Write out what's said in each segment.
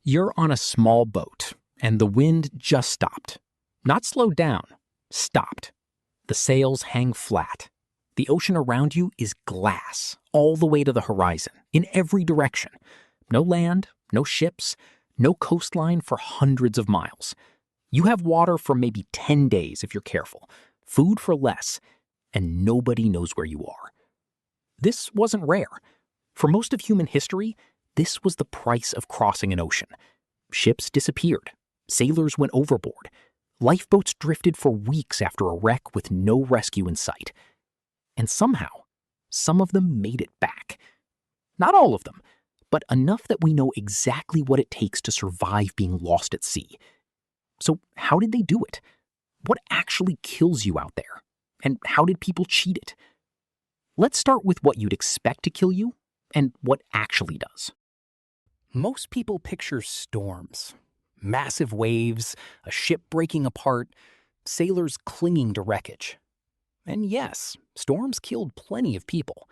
You're on a small boat, and the wind just stopped. Not slowed down, stopped. The sails hang flat. The ocean around you is glass, all the way to the horizon, in every direction. No land, no ships, no coastline for hundreds of miles. You have water for maybe 10 days if you're careful, food for less, and nobody knows where you are. This wasn't rare. For most of human history, this was the price of crossing an ocean. Ships disappeared. Sailors went overboard. Lifeboats drifted for weeks after a wreck with no rescue in sight. And somehow, some of them made it back. Not all of them, but enough that we know exactly what it takes to survive being lost at sea. So how did they do it? What actually kills you out there? And how did people cheat it? Let's start with what you'd expect to kill you and what actually does. Most people picture storms. Massive waves, a ship breaking apart, sailors clinging to wreckage. And yes, storms killed plenty of people.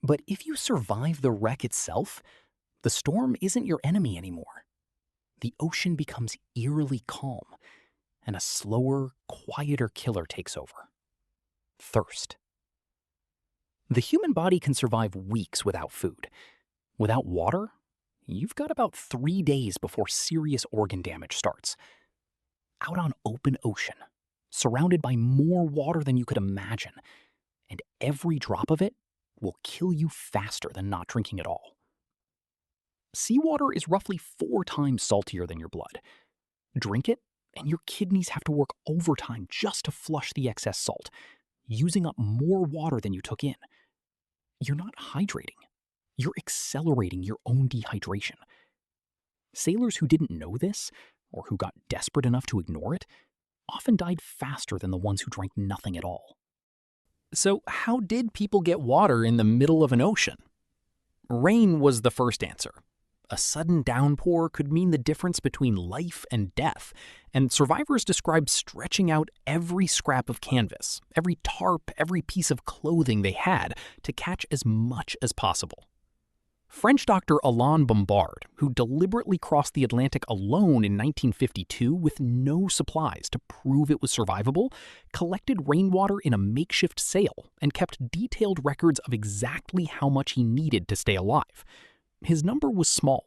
But if you survive the wreck itself, the storm isn't your enemy anymore. The ocean becomes eerily calm, and a slower, quieter killer takes over. Thirst. The human body can survive weeks without food. Without water, you've got about 3 days before serious organ damage starts. Out on open ocean, surrounded by more water than you could imagine, and every drop of it will kill you faster than not drinking at all. Seawater is roughly 4 times saltier than your blood. Drink it, and your kidneys have to work overtime just to flush the excess salt, using up more water than you took in. You're not hydrating. You're accelerating your own dehydration. Sailors who didn't know this, or who got desperate enough to ignore it, often died faster than the ones who drank nothing at all. So how did people get water in the middle of an ocean? Rain was the first answer. A sudden downpour could mean the difference between life and death, and survivors described stretching out every scrap of canvas, every tarp, every piece of clothing they had to catch as much as possible. French doctor Alain Bombard, who deliberately crossed the Atlantic alone in 1952 with no supplies to prove it was survivable, collected rainwater in a makeshift sail and kept detailed records of exactly how much he needed to stay alive. His number was small,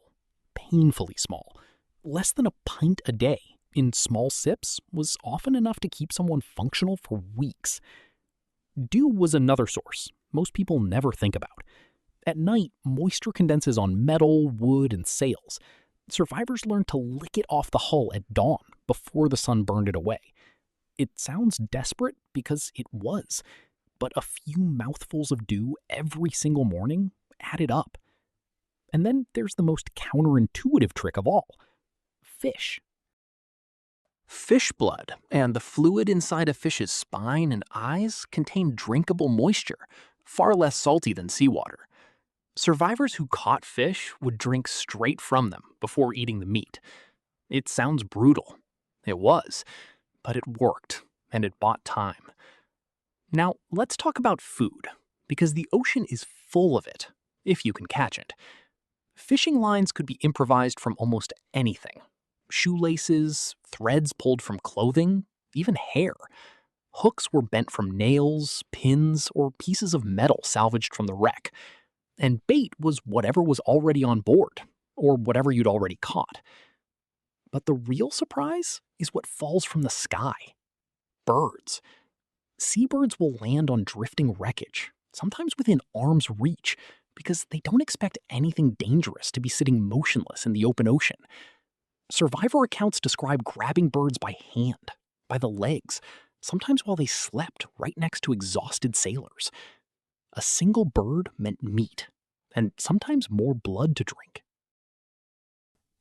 painfully small. Less than a pint a day in small sips was often enough to keep someone functional for weeks. Dew was another source most people never think about. At night, moisture condenses on metal, wood, and sails. Survivors learned to lick it off the hull at dawn before the sun burned it away. It sounds desperate because it was, but a few mouthfuls of dew every single morning added up. And then there's the most counterintuitive trick of all: fish. Fish blood and the fluid inside a fish's spine and eyes contain drinkable moisture, far less salty than seawater. Survivors who caught fish would drink straight from them before eating the meat. It sounds brutal. It was, but it worked, and it bought time. Now, let's talk about food, because the ocean is full of it, if you can catch it. Fishing lines could be improvised from almost anything. Shoelaces, threads pulled from clothing, even hair. Hooks were bent from nails, pins, or pieces of metal salvaged from the wreck. And bait was whatever was already on board, or whatever you'd already caught. But the real surprise is what falls from the sky. Birds. Seabirds will land on drifting wreckage, sometimes within arm's reach, because they don't expect anything dangerous to be sitting motionless in the open ocean. Survivor accounts describe grabbing birds by hand, by the legs, sometimes while they slept right next to exhausted sailors. A single bird meant meat, and sometimes more blood to drink.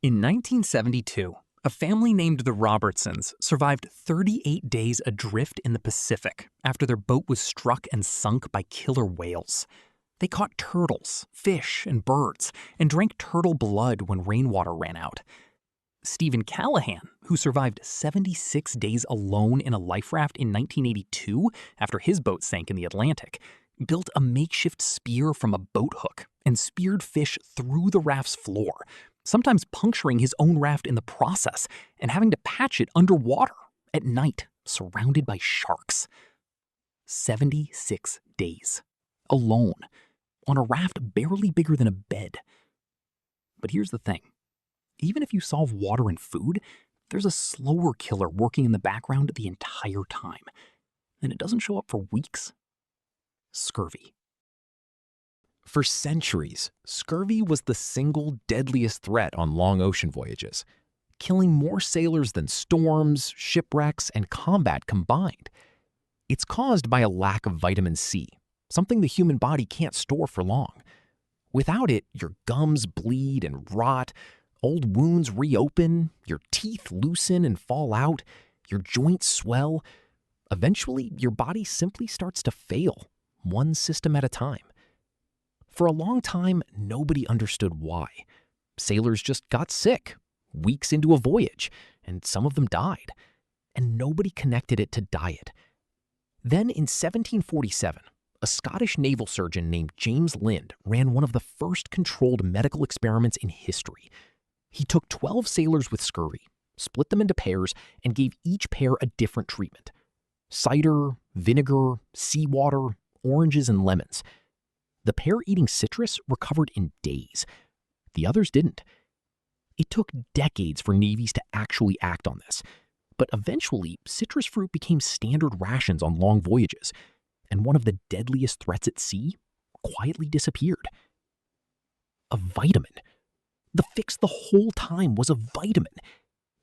In 1972, a family named the Robertsons survived 38 days adrift in the Pacific after their boat was struck and sunk by killer whales. They caught turtles, fish, and birds, and drank turtle blood when rainwater ran out. Stephen Callahan, who survived 76 days alone in a life raft in 1982 after his boat sank in the Atlantic, built a makeshift spear from a boat hook and speared fish through the raft's floor, sometimes puncturing his own raft in the process and having to patch it underwater at night, surrounded by sharks. 76 days, alone, on a raft barely bigger than a bed. But here's the thing. Even if you solve water and food, there's a slower killer working in the background the entire time. And it doesn't show up for weeks. Scurvy. For centuries, scurvy was the single deadliest threat on long ocean voyages, killing more sailors than storms, shipwrecks, and combat combined. It's caused by a lack of vitamin C, something the human body can't store for long. Without it, your gums bleed and rot, old wounds reopen, your teeth loosen and fall out, your joints swell. Eventually, your body simply starts to fail, one system at a time. For a long time, nobody understood why. Sailors just got sick, weeks into a voyage, and some of them died. And nobody connected it to diet. Then in 1747, a Scottish naval surgeon named James Lind ran one of the first controlled medical experiments in history. He took 12 sailors with scurvy, split them into pairs, and gave each pair a different treatment. Cider, vinegar, seawater, oranges, and lemons. The pair eating citrus recovered in days. The others didn't. It took decades for navies to actually act on this, but eventually citrus fruit became standard rations on long voyages, and one of the deadliest threats at sea quietly disappeared. A vitamin. The fix the whole time was a vitamin,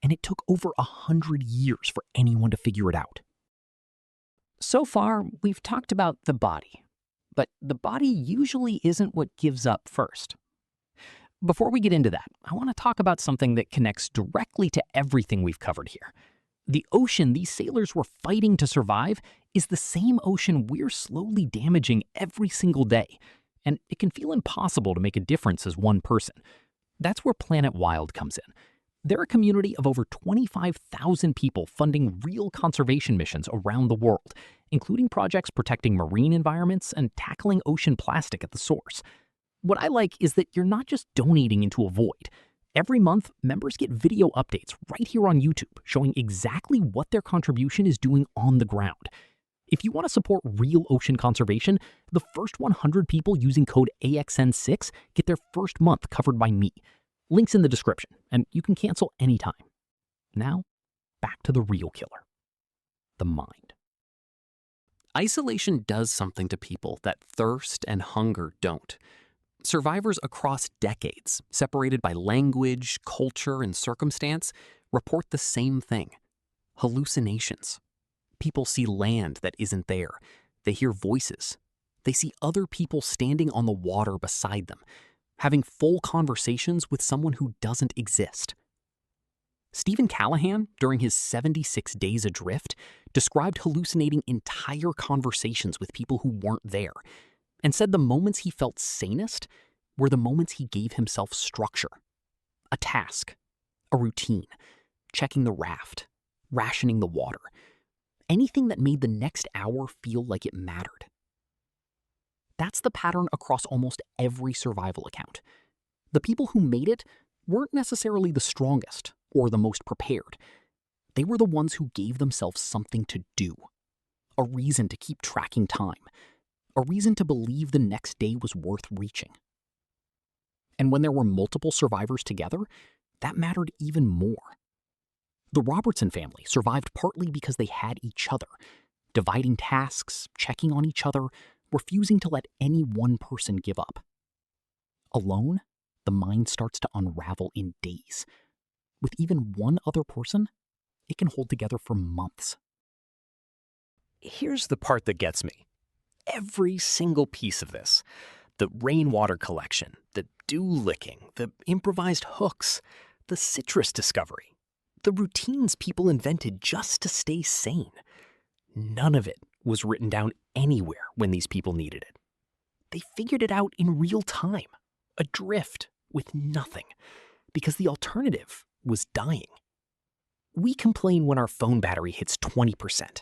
and it took over 100 years for anyone to figure it out. So far, we've talked about the body, but the body usually isn't what gives up first. Before we get into that, I want to talk about something that connects directly to everything we've covered here. The ocean these sailors were fighting to survive is the same ocean we're slowly damaging every single day, and it can feel impossible to make a difference as one person. That's where Planet Wild comes in. They're a community of over 25,000 people funding real conservation missions around the world, including projects protecting marine environments and tackling ocean plastic at the source. What I like is that you're not just donating into a void. Every month, members get video updates right here on YouTube showing exactly what their contribution is doing on the ground. If you want to support real ocean conservation, the first 100 people using code AXN6 get their first month covered by me. Links in the description, and you can cancel anytime. Now, back to the real killer. The mind. Isolation does something to people that thirst and hunger don't. Survivors across decades, separated by language, culture, and circumstance, report the same thing. Hallucinations. People see land that isn't there. They hear voices. They see other people standing on the water beside them, having full conversations with someone who doesn't exist. Stephen Callahan, during his 76 days adrift, described hallucinating entire conversations with people who weren't there, and said the moments he felt sanest were the moments he gave himself structure. A task, a routine, checking the raft, rationing the water, anything that made the next hour feel like it mattered. That's the pattern across almost every survival account. The people who made it weren't necessarily the strongest or the most prepared. They were the ones who gave themselves something to do, a reason to keep tracking time, a reason to believe the next day was worth reaching. And when there were multiple survivors together, that mattered even more. The Robertson family survived partly because they had each other, dividing tasks, checking on each other, refusing to let any one person give up. Alone, the mind starts to unravel in days. With even one other person, it can hold together for months. Here's the part that gets me. Every single piece of this, the rainwater collection, the dew licking, the improvised hooks, the citrus discovery, the routines people invented just to stay sane, none of it was written down anywhere when these people needed it. They figured it out in real time, adrift with nothing, because the alternative was dying. We complain when our phone battery hits 20%.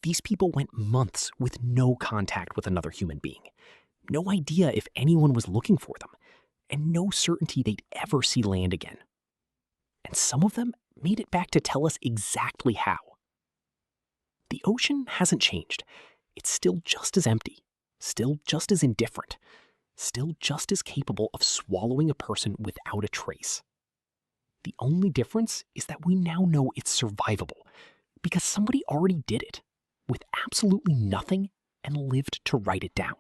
These people went months with no contact with another human being, no idea if anyone was looking for them, and no certainty they'd ever see land again. And some of them made it back to tell us exactly how. The ocean hasn't changed. It's still just as empty, still just as indifferent, still just as capable of swallowing a person without a trace. The only difference is that we now know it's survivable because somebody already did it with absolutely nothing and lived to write it down.